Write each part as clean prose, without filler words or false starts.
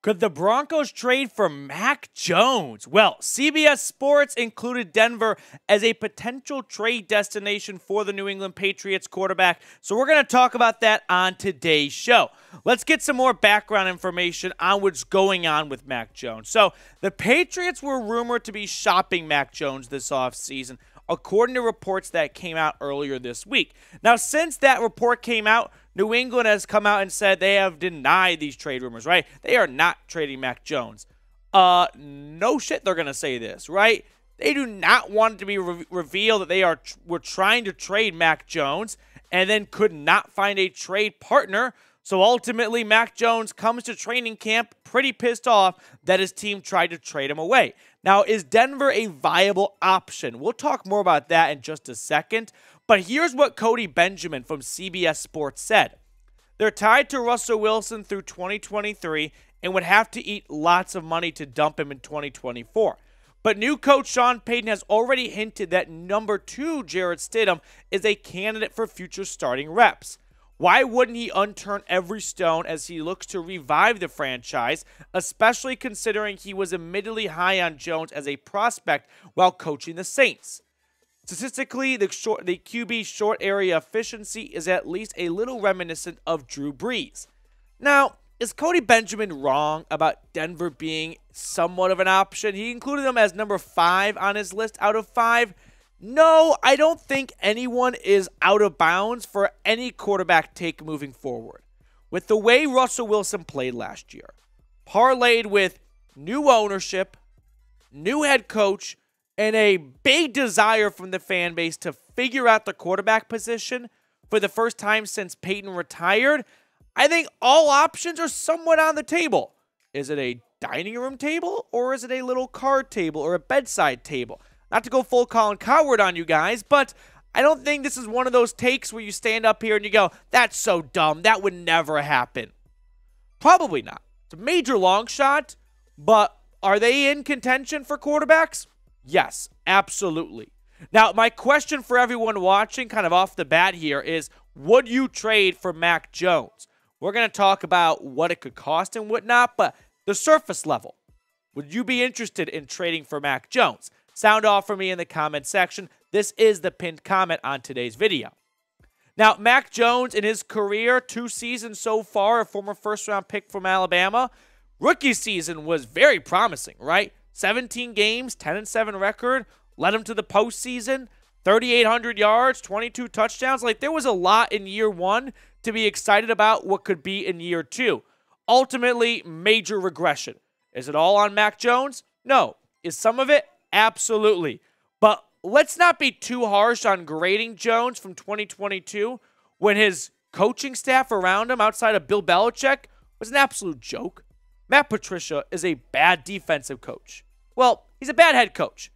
Could the Broncos trade for Mac Jones? Well, CBS Sports included Denver as a potential trade destination for the New England Patriots quarterback, so we're going to talk about that on today's show. Let's get some more background information on what's going on with Mac Jones. So, the Patriots were rumored to be shopping Mac Jones this offseason, according to reports that came out earlier this week. Now, since that report came out, New England has come out and said they have denied these trade rumors, right? They are not trading Mac Jones. No shit they're going to say this, right? They do not want it to be revealed that they were trying to trade Mac Jones and then could not find a trade partner. So ultimately, Mac Jones comes to training camp pretty pissed off that his team tried to trade him away. Now, is Denver a viable option? We'll talk more about that in just a second. But here's what Cody Benjamin from CBS Sports said. They're tied to Russell Wilson through 2023 and would have to eat lots of money to dump him in 2024. But new coach Sean Payton has already hinted that number 2, Jarrett Stidham, is a candidate for future starting reps. Why wouldn't he unturn every stone as he looks to revive the franchise, especially considering he was admittedly high on Jones as a prospect while coaching the Saints? Statistically, the QB short area efficiency is at least a little reminiscent of Drew Brees. Now, is Cody Benjamin wrong about Denver being somewhat of an option? He included them as number 5 on his list out of 5. No, I don't think anyone is out of bounds for any quarterback take moving forward. With the way Russell Wilson played last year, parlayed with new ownership, new head coach, and a big desire from the fan base to figure out the quarterback position for the first time since Peyton retired, I think all options are somewhat on the table. Is it a dining room table, or is it a little card table or a bedside table? Not to go full Colin Cowherd on you guys, but I don't think this is one of those takes where you stand up here and you go, that's so dumb, that would never happen. Probably not. It's a major long shot, but are they in contention for quarterbacks? Yes, absolutely. Now, my question for everyone watching kind of off the bat here is, would you trade for Mac Jones? We're going to talk about what it could cost and whatnot, but the surface level. Would you be interested in trading for Mac Jones? Sound off for me in the comment section. This is the pinned comment on today's video. Now, Mac Jones in his career, 2 seasons so far, a former first-round pick from Alabama. Rookie season was very promising, right? 17 games, 10-7 record, led him to the postseason, 3,800 yards, 22 touchdowns. Like, there was a lot in year 1 to be excited about what could be in year 2. Ultimately, major regression. Is it all on Mac Jones? No. Is some of it? Absolutely. But let's not be too harsh on grading Jones from 2022 when his coaching staff around him outside of Bill Belichick was an absolute joke. Matt Patricia is a bad defensive coach. Well, he's a bad head coach.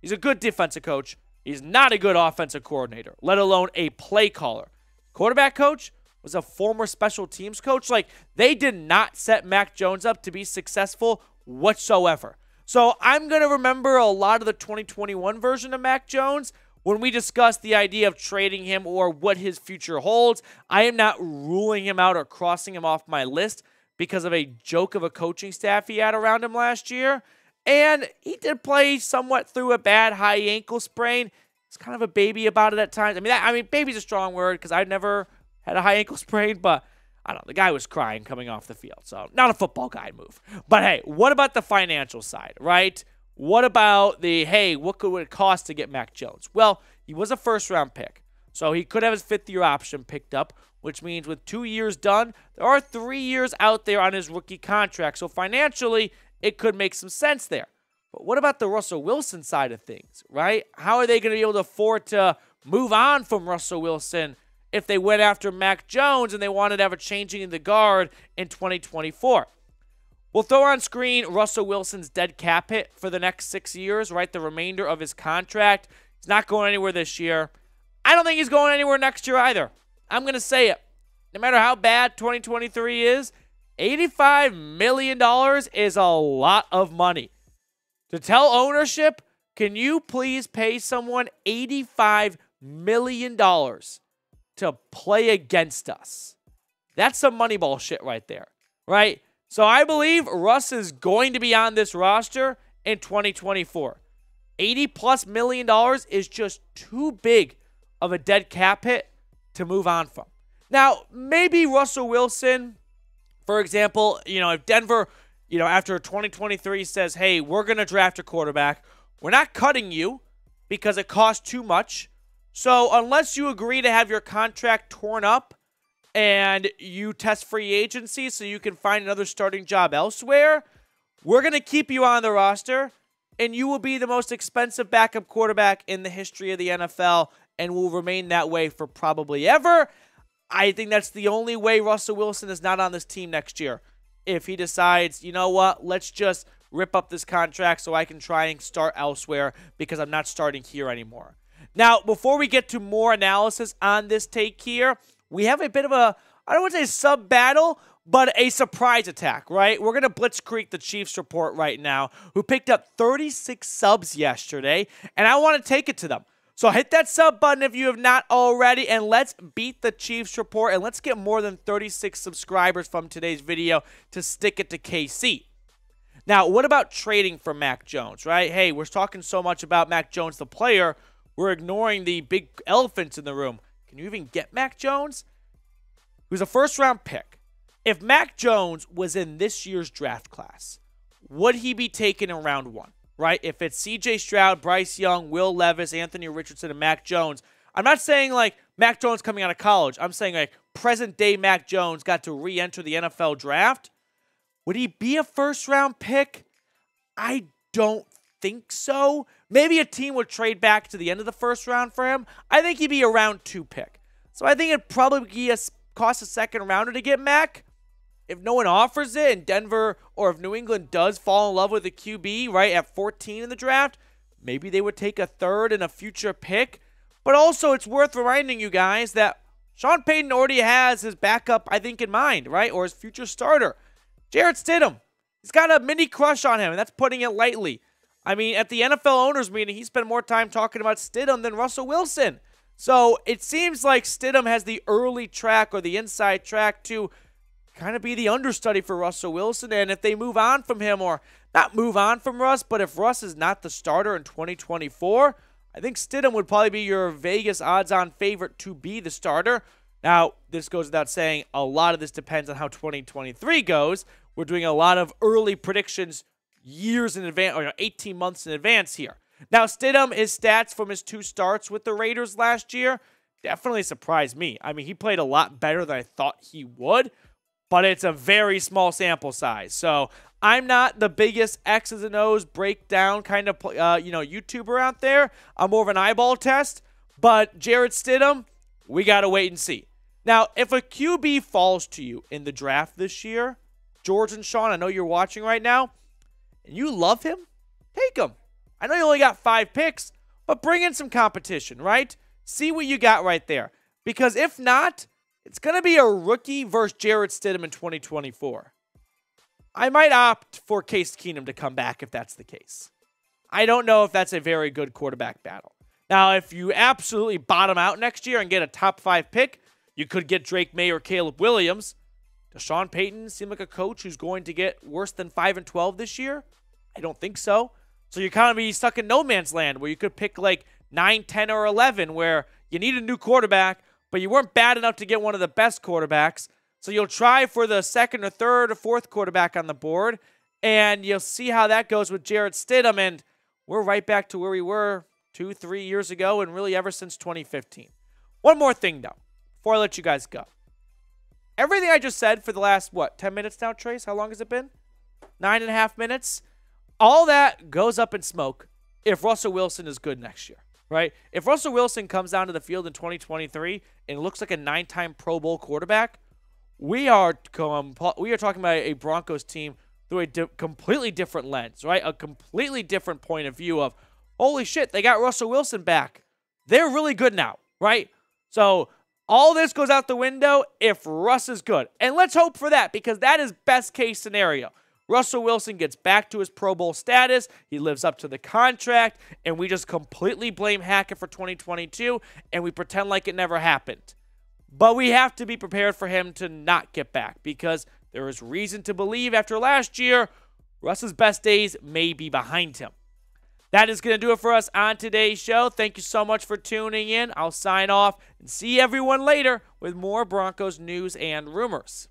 He's a good defensive coach. He's not a good offensive coordinator, let alone a play caller. Quarterback coach was a former special teams coach. Like, they did not set Mac Jones up to be successful whatsoever. So I'm going to remember a lot of the 2021 version of Mac Jones when we discuss the idea of trading him or what his future holds. I am not ruling him out or crossing him off my list because of a joke of a coaching staff he had around him last year. And he did play somewhat through a bad high ankle sprain. He's kind of a baby about it at times. I mean, baby's a strong word because I've never had a high ankle sprain, but I don't know. The guy was crying coming off the field, so not a football guy move. But hey, what about the financial side, right? What about the, hey, what could it cost to get Mac Jones? Well, he was a first-round pick, so he could have his 5th-year option picked up, which means with 2 years done, there are 3 years out there on his rookie contract. So financially, it could make some sense there. But what about the Russell Wilson side of things, right? How are they going to be able to afford to move on from Russell Wilson if they went after Mac Jones and they wanted to have a changing of the guard in 2024? We'll throw on screen Russell Wilson's dead cap hit for the next 6 years, right? The remainder of his contract. He's not going anywhere this year. I don't think he's going anywhere next year either. I'm going to say it. No matter how bad 2023 is, $85 million is a lot of money. To tell ownership, can you please pay someone $85 million to to play against us. That's some Moneyball shit right there, right? So I believe Russ is going to be on this roster in 2024. $80+ million is just too big of a dead cap hit to move on from. Now, maybe Russell Wilson, for example, if Denver, after 2023 says, hey, we're going to draft a quarterback, we're not cutting you because it costs too much. So unless you agree to have your contract torn up and you test free agency so you can find another starting job elsewhere, we're going to keep you on the roster, and you will be the most expensive backup quarterback in the history of the NFL and will remain that way for probably ever. I think that's the only way Russell Wilson is not on this team next year. If he decides, you know what, let's just rip up this contract so I can try and start elsewhere because I'm not starting here anymore. Now, before we get to more analysis on this take here, we have a bit of a, I don't want to say sub-battle, but a surprise attack, right? We're going to blitzkrieg the Chiefs report right now, who picked up 36 subs yesterday, and I want to take it to them. So hit that sub button if you have not already, and let's beat the Chiefs report, and let's get more than 36 subscribers from today's video to stick it to KC. Now, what about trading for Mac Jones, right? Hey, we're talking so much about Mac Jones, the player. We're ignoring the big elephants in the room. Can you even get Mac Jones? He was a first-round pick. If Mac Jones was in this year's draft class, would he be taken in round 1? Right? If it's C.J. Stroud, Bryce Young, Will Levis, Anthony Richardson, and Mac Jones, I'm not saying like Mac Jones coming out of college. I'm saying like present-day Mac Jones got to re-enter the NFL draft. Would he be a first-round pick? I don't think so. Maybe a team would trade back to the end of the first round for him. I think he'd be a round 2 pick. So I think it'd probably cost a second rounder to get Mac. If no one offers it and Denver or if New England does fall in love with a QB, right, at 14 in the draft, maybe they would take a third and a future pick. But also, it's worth reminding you guys that Sean Payton already has his backup, I think, in mind, right, or his future starter. Jarrett Stidham. He's got a mini crush on him, and that's putting it lightly. I mean, at the NFL owners meeting, he spent more time talking about Stidham than Russell Wilson. So it seems like Stidham has the early track or the inside track to kind of be the understudy for Russell Wilson. And if they move on from him, or not move on from Russ, but if Russ is not the starter in 2024, I think Stidham would probably be your Vegas odds-on favorite to be the starter. Now, this goes without saying, a lot of this depends on how 2023 goes. We're doing a lot of early predictions years in advance, or 18 months in advance here. Now, Stidham, his stats from his 2 starts with the Raiders last year definitely surprised me. I mean, he played a lot better than I thought he would, but it's a very small sample size. So I'm not the biggest X's and O's breakdown kind of, YouTuber out there. I'm more of an eyeball test, but Jarrett Stidham, we got to wait and see. Now, if a QB falls to you in the draft this year, George and Sean, I know you're watching right now, and you love him, take him. I know you only got 5 picks, but bring in some competition, right? See what you got right there. Because if not, it's going to be a rookie versus Jarrett Stidham in 2024. I might opt for Case Keenum to come back if that's the case. I don't know if that's a very good quarterback battle. Now, if you absolutely bottom out next year and get a top 5 pick, you could get Drake May or Caleb Williams. Does Sean Payton seem like a coach who's going to get worse than 5-12 this year? I don't think so. So you're kind of be stuck in no man's land where you could pick like 9, 10, or 11 where you need a new quarterback, but you weren't bad enough to get one of the best quarterbacks. So you'll try for the 2nd or 3rd or 4th quarterback on the board, and you'll see how that goes with Jarrett Stidham. And we're right back to where we were 2-3 years ago and really ever since 2015. One more thing, though, before I let you guys go. Everything I just said for the last, 10 minutes now, Trace? How long has it been? 9.5 minutes? All that goes up in smoke if Russell Wilson is good next year, right? If Russell Wilson comes down to the field in 2023 and looks like a 9-time Pro Bowl quarterback, we are talking about a Broncos team through a completely different lens, right? A completely different point of view of, holy shit, they got Russell Wilson back. They're really good now, right? So all this goes out the window if Russ is good. And let's hope for that, because that is best case scenario. Russell Wilson gets back to his Pro Bowl status, he lives up to the contract, and we just completely blame Hackett for 2022, and we pretend like it never happened. But we have to be prepared for him to not get back because there is reason to believe after last year, Russ's best days may be behind him. That is going to do it for us on today's show. Thank you so much for tuning in. I'll sign off and see everyone later with more Broncos news and rumors.